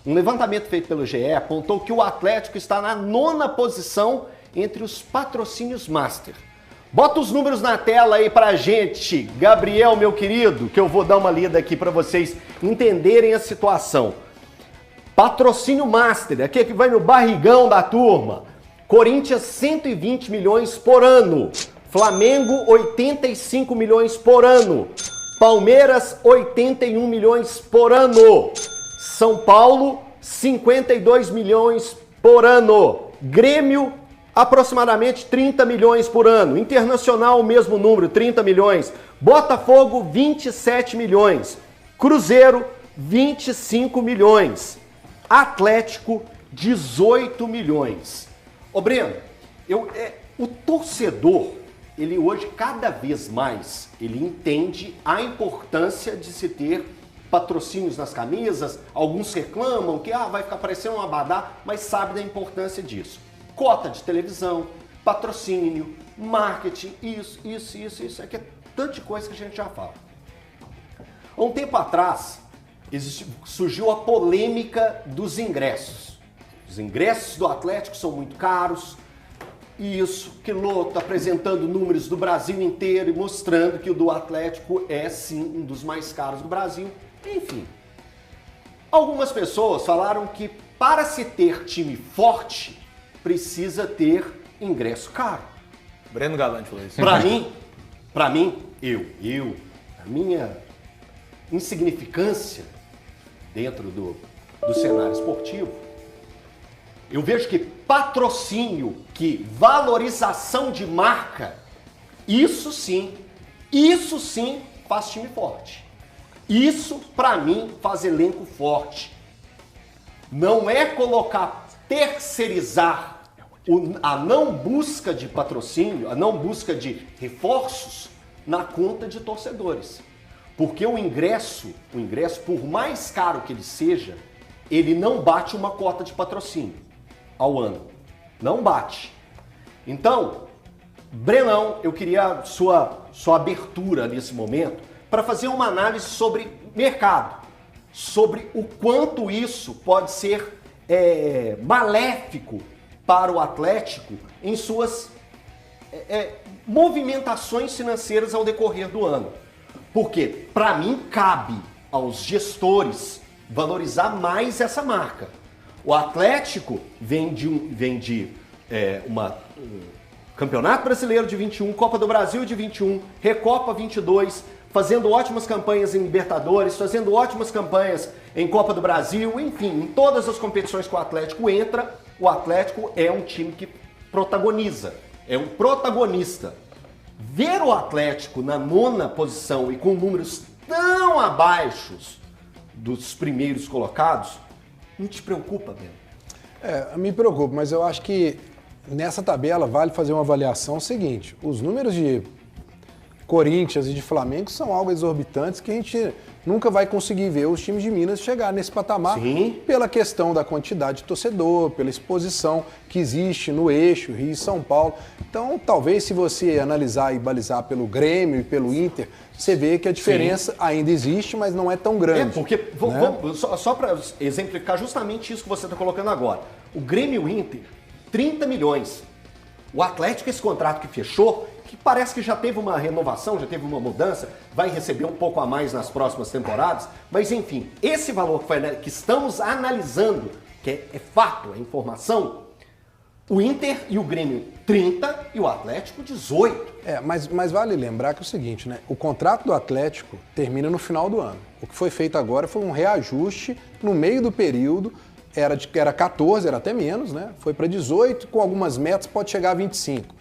Um levantamento feito pelo GE apontou que o Atlético está na 9ª posição entre os patrocínios Master. Bota os números na tela aí pra gente, Gabriel, meu querido, que eu vou dar uma lida aqui para vocês entenderem a situação. Patrocínio Master, aqui é que vai no barrigão da turma. Corinthians, 120 milhões por ano. Flamengo, 85 milhões por ano. Palmeiras, 81 milhões por ano. São Paulo, 52 milhões por ano. Grêmio, aproximadamente 30 milhões por ano. Internacional, o mesmo número, 30 milhões. Botafogo, 27 milhões. Cruzeiro, 25 milhões. Atlético, 18 milhões. Ô Breno, o torcedor, ele hoje cada vez mais, ele entende a importância de se ter patrocínios nas camisas. Alguns reclamam que vai ficar parecendo um abadá, mas sabe da importância disso. Cota de televisão, patrocínio, marketing, isso aqui é tanta coisa que a gente já fala. Há um tempo atrás, surgiu a polêmica dos ingressos. Os ingressos do Atlético são muito caros, isso, Queloto apresentando números do Brasil inteiro e mostrando que o do Atlético é sim um dos mais caros do Brasil. Enfim, algumas pessoas falaram que para se ter time forte, precisa ter ingresso caro. Breno Galante falou isso. Pra mim, a minha insignificância dentro do cenário esportivo, eu vejo que patrocínio, que valorização de marca, isso sim faz time forte. Isso, pra mim, faz elenco forte. Não é terceirizar a não busca de patrocínio, a não busca de reforços na conta de torcedores. Porque o ingresso, por mais caro que ele seja, ele não bate uma cota de patrocínio ao ano. Não bate. Então, Brenão, eu queria sua abertura nesse momento para fazer uma análise sobre mercado, sobre o quanto isso pode ser maléfico para o Atlético em suas movimentações financeiras ao decorrer do ano. Porque, para mim, cabe aos gestores valorizar mais essa marca. O Atlético vem de Campeonato Brasileiro de 21, Copa do Brasil de 21, Recopa 22, fazendo ótimas campanhas em Libertadores, fazendo ótimas campanhas em Copa do Brasil, enfim, em todas as competições que o Atlético entra, o Atlético é um time que protagoniza, é um protagonista. Ver o Atlético na 9ª posição e com números tão abaixo dos primeiros colocados, não te preocupa, Bento? Me preocupa, mas eu acho que nessa tabela vale fazer uma avaliação seguinte. Os números de Corinthians e de Flamengo são algo exorbitantes que a gente nunca vai conseguir ver os times de Minas chegar nesse patamar. Sim. Pela questão da quantidade de torcedor, pela exposição que existe no eixo Rio e São Paulo. Então, talvez se você analisar e balizar pelo Grêmio e pelo Inter, você vê que a diferença ainda existe, mas não é tão grande. Porque, só para exemplificar justamente isso que você está colocando agora. O Grêmio e o Inter, 30 milhões. O Atlético, esse contrato que fechou, que parece que já teve uma renovação, já teve uma mudança, vai receber um pouco a mais nas próximas temporadas, mas enfim, esse valor que estamos analisando, que é fato, é informação, o Inter e o Grêmio 30 e o Atlético 18. Mas vale lembrar que é o seguinte, né? O contrato do Atlético termina no final do ano. O que foi feito agora foi um reajuste no meio do período, era 14, era até menos, né? Foi para 18, com algumas metas pode chegar a 25.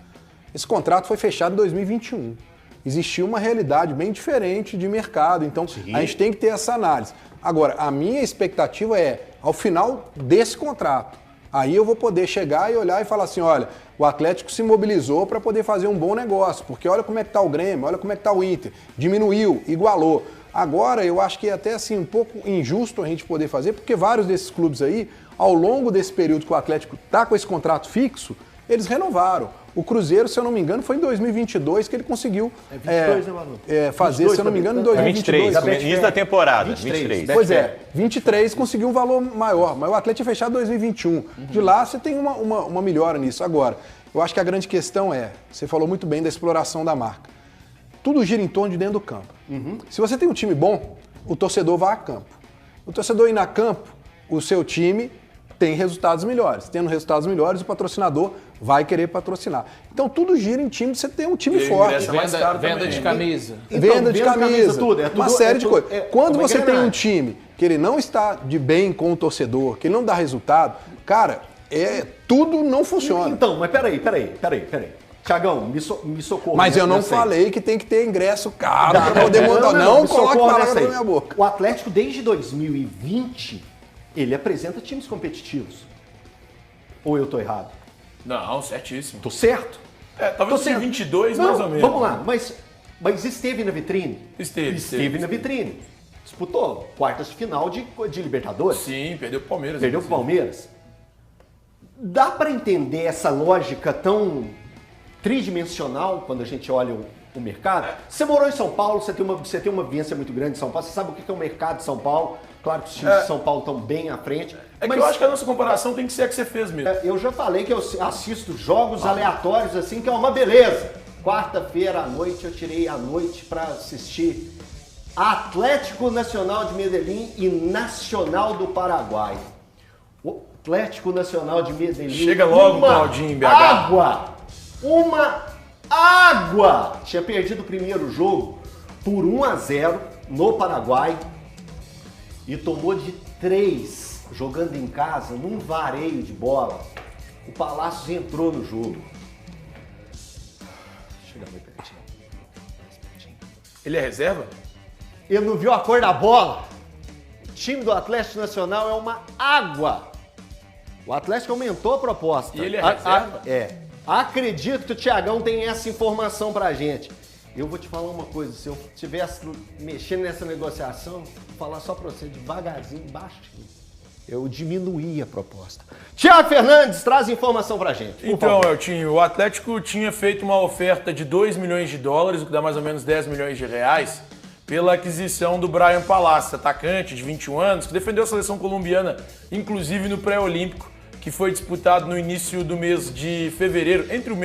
Esse contrato foi fechado em 2021. Existiu uma realidade bem diferente de mercado, então a gente tem que ter essa análise. Agora, a minha expectativa é, ao final desse contrato, aí eu vou poder chegar e olhar e falar assim, olha, o Atlético se mobilizou para poder fazer um bom negócio, porque olha como é que está o Grêmio, olha como é que está o Inter, diminuiu, igualou. Agora, eu acho que é até assim um pouco injusto a gente poder fazer, porque vários desses clubes aí, ao longo desse período que o Atlético está com esse contrato fixo, eles renovaram. O Cruzeiro, se eu não me engano, foi em 2022 que ele conseguiu 22, né, Manu? fazer, 22, se eu não me engano, em 2022. 23, início da temporada. 23. Pois é, 23 conseguiu um valor maior, mas o Atlético tinha fechado em 2021. De lá você tem uma melhora nisso. Agora, eu acho que a grande questão você falou muito bem da exploração da marca. Tudo gira em torno de dentro do campo. Se você tem um time bom, o torcedor vai a campo. O torcedor indo a campo, o seu time tem resultados melhores. Tendo resultados melhores, o patrocinador vai querer patrocinar. Então tudo gira em time, você tem um time forte. Venda de camisa. Venda de camisa, tudo, uma série de coisas. Quando você tem um time time que ele não está de bem com o torcedor, que ele não dá resultado, cara, tudo não funciona. Então, mas peraí. Tiagão, me socorra. Mas eu não falei que tem que ter ingresso caro para poder montar. Não coloque palavras na minha boca. O Atlético, desde 2020, ele apresenta times competitivos. Ou eu tô errado? Não, certíssimo. Tô certo? Talvez em 22, mais ou menos. Vamos lá, mas esteve na vitrine? Esteve na vitrine. Disputou quartas de final de Libertadores. Sim, perdeu pro Palmeiras. Perdeu pro Palmeiras. Dá para entender essa lógica tão tridimensional quando a gente olha o mercado? Você morou em São Paulo, você tem uma vivência muito grande em São Paulo, você sabe o que é o mercado de São Paulo. Claro que os times de São Paulo estão bem à frente. Mas eu acho que a nossa comparação tem que ser a que você fez mesmo. Eu já falei que eu assisto jogos aleatórios assim, que é uma beleza. Quarta-feira à noite eu tirei a noite para assistir Atlético Nacional de Medellín e Nacional do Paraguai. O Atlético Nacional de Medellín. Chega logo, Claudinho, em BH. Uma água! Tinha perdido o primeiro jogo por 1-0 no Paraguai e tomou de 3 jogando em casa num vareio de bola. O Palácios entrou no jogo. Chega muito pertinho. Ele é reserva? Ele não viu a cor da bola. O time do Atlético Nacional é uma água. O Atlético aumentou a proposta. E ele é reserva? Acredito que o Thiagão tem essa informação pra gente. Eu vou te falar uma coisa, se eu estivesse mexendo nessa negociação, vou falar só pra você, devagarzinho, baixinho, eu diminuí a proposta. Thiago Fernandes, traz informação pra gente. Então, Eltinho, o Atlético tinha feito uma oferta de 2 milhões de dólares, o que dá mais ou menos 10 milhões de reais, pela aquisição do Bryan Palacios, atacante de 21 anos, que defendeu a seleção colombiana, inclusive no pré-olímpico, que foi disputado no início do mês de fevereiro, entre os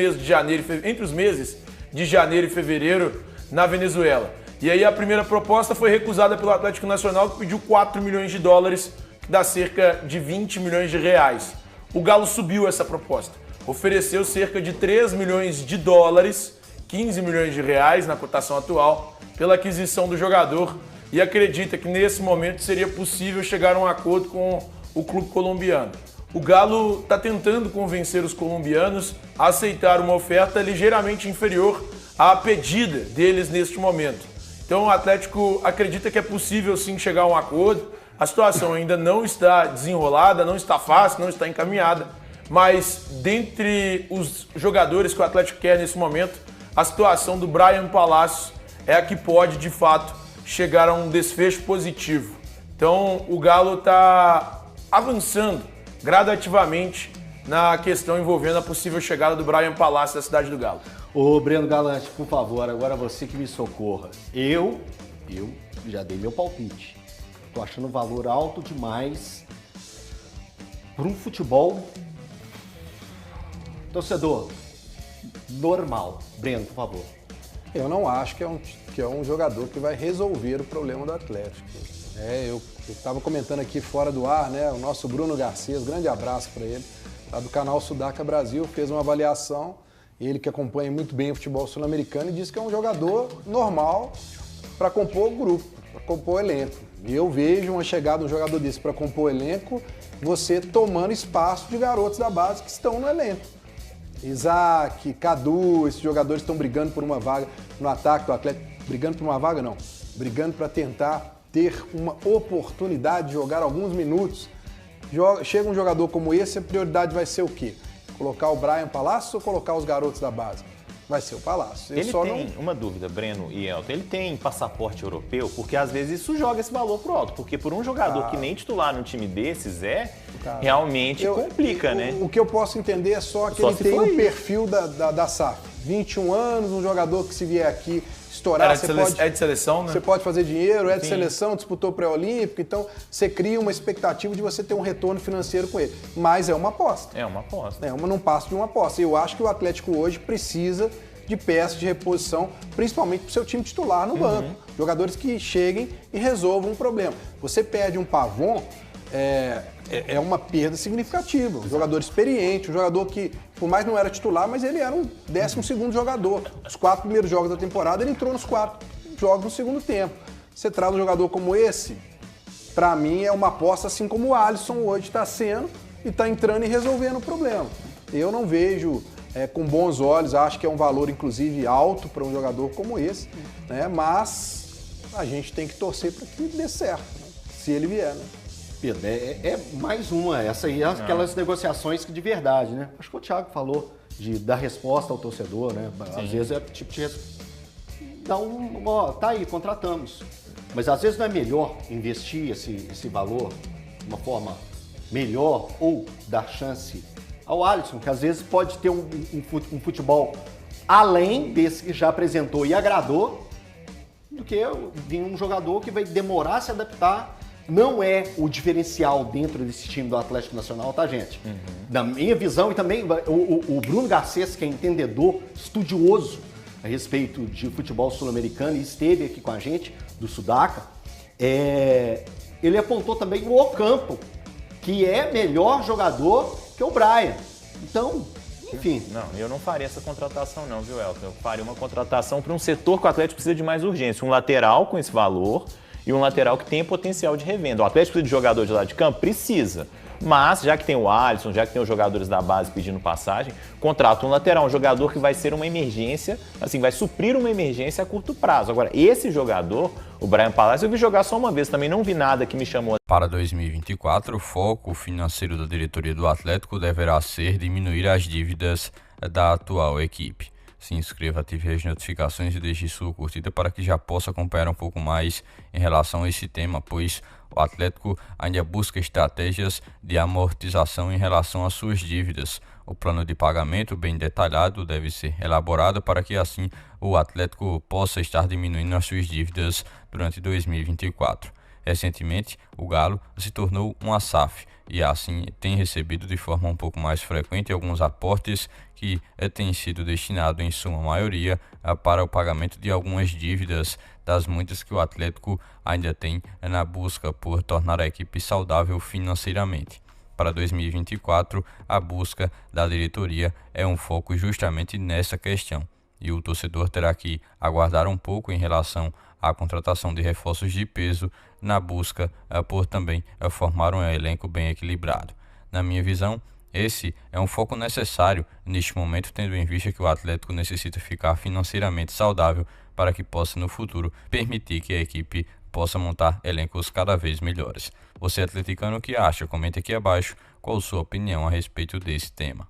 meses de janeiro e fevereiro, na Venezuela. E aí a primeira proposta foi recusada pelo Atlético Nacional, que pediu 4 milhões de dólares, que dá cerca de 20 milhões de reais. O Galo subiu essa proposta, ofereceu cerca de 3 milhões de dólares, 15 milhões de reais na cotação atual, pela aquisição do jogador, e acredita que nesse momento seria possível chegar a um acordo com o clube colombiano. O Galo está tentando convencer os colombianos a aceitar uma oferta ligeiramente inferior à pedida deles neste momento. Então o Atlético acredita que é possível sim chegar a um acordo. A situação ainda não está desenrolada, não está fácil, não está encaminhada, mas dentre os jogadores que o Atlético quer nesse momento, a situação do Bryan Palacios é a que pode de fato chegar a um desfecho positivo. Então o Galo está avançando gradativamente na questão envolvendo a possível chegada do Bryan Palacios à cidade do Galo. Ô, Breno Galante, por favor, agora você que me socorra. Eu já dei meu palpite. Tô achando o valor alto demais para um futebol torcedor normal. Breno, por favor. Eu não acho que é um jogador que vai resolver o problema do Atlético. Eu estava comentando aqui fora do ar, né? O nosso Bruno Garcês, grande abraço para ele, lá do canal Sudaca Brasil, fez uma avaliação, ele que acompanha muito bem o futebol sul-americano, e disse que é um jogador normal para compor o grupo, para compor o elenco. E eu vejo uma chegada de um jogador desse para compor o elenco, você tomando espaço de garotos da base que estão no elenco. Isaac, Cadu, esses jogadores estão brigando por uma vaga no ataque do Atlético. Brigando por uma vaga, não. Brigando para tentar ter uma oportunidade de jogar alguns minutos. Chega um jogador como esse, a prioridade vai ser o quê? Colocar o Bryan Palacios ou colocar os garotos da base? vai ser o Palácio. Ele tem uma dúvida, Breno e Elton, ele tem passaporte europeu? Porque às vezes isso joga esse valor pro alto, porque por um jogador que nem titular num time desses realmente complica, né? O que eu posso entender é só que ele tem o perfil da SAF. 21 anos, um jogador que se vier aqui estourar, é de seleção, né? Você pode fazer dinheiro, é de seleção, disputou pré-olímpico, então você cria uma expectativa de você ter um retorno financeiro com ele. Mas é uma aposta. É uma aposta. Não passa de uma aposta. Eu acho que o Atlético hoje precisa de peças de reposição, principalmente para o seu time titular no banco. Jogadores que cheguem e resolvam um problema. Você perde um Pavon, é uma perda significativa. Um jogador experiente, um jogador que, por mais não era titular, mas ele era um 12º jogador. Os 4 primeiros jogos da temporada, ele entrou nos 4 jogos no segundo tempo. Você traz um jogador como esse, para mim é uma aposta assim como o Alisson hoje está sendo e está entrando e resolvendo o problema. Eu não vejo com bons olhos, acho que é um valor inclusive alto para um jogador como esse, né? Mas a gente tem que torcer para que dê certo, né? Se ele vier, né? Pedro, é mais uma, essa aí, aquelas negociações que de verdade, né? Acho que o Thiago falou de dar resposta ao torcedor, né? Às vezes é tipo de tá aí, contratamos. Mas às vezes não é melhor investir esse valor de uma forma melhor ou dar chance ao Alisson, que às vezes pode ter um futebol além desse que já apresentou e agradou, do que vir um jogador que vai demorar a se adaptar. Não é o diferencial dentro desse time do Atlético Nacional, tá, gente? Na minha visão, e também o Bruno Garcês, que é entendedor, estudioso a respeito de futebol sul-americano e esteve aqui com a gente, do Sudaca, ele apontou também o Ocampo, que é melhor jogador que o Brian. Então, enfim. Não, eu não faria essa contratação não, viu, Elton? Eu faria uma contratação para um setor que o Atlético precisa de mais urgência. Um lateral com esse valor e um lateral que tem potencial de revenda. O Atlético precisa de jogador de lado de campo? Precisa. Mas, já que tem o Alisson, já que tem os jogadores da base pedindo passagem, contrata um lateral, um jogador que vai ser uma emergência, assim, vai suprir uma emergência a curto prazo. Agora, esse jogador, o Brian Palácio, eu vi jogar só uma vez, também não vi nada que me chamou. Para 2024, o foco financeiro da diretoria do Atlético deverá ser diminuir as dívidas da atual equipe. Se inscreva, ative as notificações e deixe sua curtida para que já possa acompanhar um pouco mais em relação a esse tema, pois o Atlético ainda busca estratégias de amortização em relação às suas dívidas. O plano de pagamento bem detalhado deve ser elaborado para que assim o Atlético possa estar diminuindo as suas dívidas durante 2024. Recentemente, o Galo se tornou uma SAF e assim tem recebido de forma um pouco mais frequente alguns aportes que têm sido destinados em sua maioria para o pagamento de algumas dívidas das muitas que o Atlético ainda tem na busca por tornar a equipe saudável financeiramente. Para 2024, a busca da diretoria é um foco justamente nessa questão. E o torcedor terá que aguardar um pouco em relação à contratação de reforços de peso na busca por também formar um elenco bem equilibrado. Na minha visão, esse é um foco necessário neste momento, tendo em vista que o Atlético necessita ficar financeiramente saudável para que possa no futuro permitir que a equipe possa montar elencos cada vez melhores. Você atleticano, o que acha? Comente aqui abaixo qual a sua opinião a respeito desse tema.